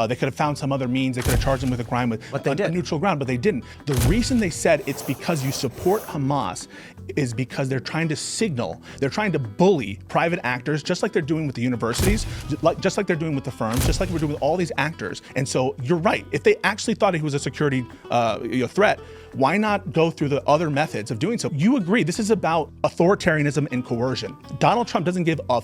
They could have found some other means. They could have charged them with a crime with a neutral ground, but they didn't. The reason they said it's because you support Hamas is because they're trying to signal, they're trying to bully private actors, just like they're doing with the universities, just like they're doing with the firms, just like we're doing with all these actors. And so you're right. If they actually thought he was a security threat, why not go through the other methods of doing so? You agree, this is about authoritarianism and coercion. Donald Trump doesn't give a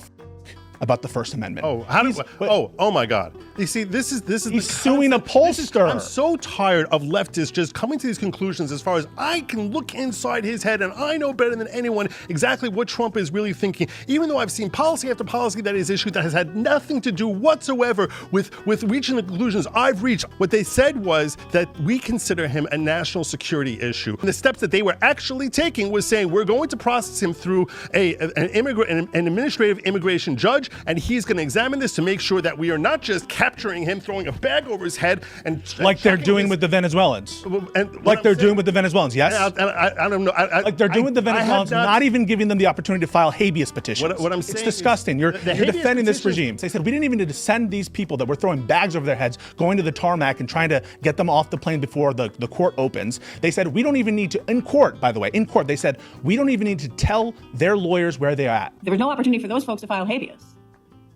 about the First Amendment. Oh my God. You see, this is he's suing a pollster. I'm so tired of leftists just coming to these conclusions as far as I can look inside his head and I know better than anyone exactly what Trump is really thinking, even though I've seen policy after policy that is issued that has had nothing to do whatsoever with reaching the conclusions I've reached. What they said was that we consider him a national security issue. And the steps that they were actually taking was saying we're going to process him through an administrative immigration judge, and he's going to examine this to make sure that we are not just capturing him, throwing a bag over his head, and like they're doing with the Venezuelans. Like they're doing with the Venezuelans, yes? I don't know. Like they're doing with the Venezuelans, not even giving them the opportunity to file habeas petitions. What I'm saying, it's disgusting. You're defending this regime. They said we didn't even need to send these people that were throwing bags over their heads, going to the tarmac and trying to get them off the plane before the court opens. They said we don't even need to, in court, by the way, in court, they said we don't even need to tell their lawyers where they are at. There was no opportunity for those folks to file habeas.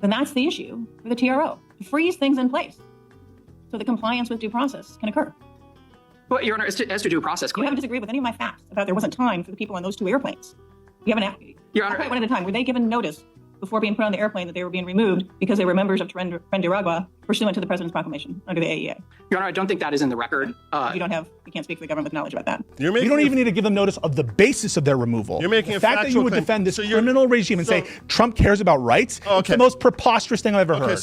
Then that's the issue for the TRO, to freeze things in place so that compliance with due process can occur. Well, Your Honor, as to due process, you haven't disagreed with any of my facts about there wasn't time for the people on those two airplanes. You haven't. Your Honor, one at a time. Were they given notice before being put on the airplane that they were being removed because they were members of Tren pursuant to the President's proclamation under the AEA? Your Honor, I don't think that is in the record. You can't speak for the government with knowledge about that. You don't even need to give them notice of the basis of their removal. You're making the fact that you would defend this criminal regime and say Trump cares about rights, it's the most preposterous thing I've ever heard.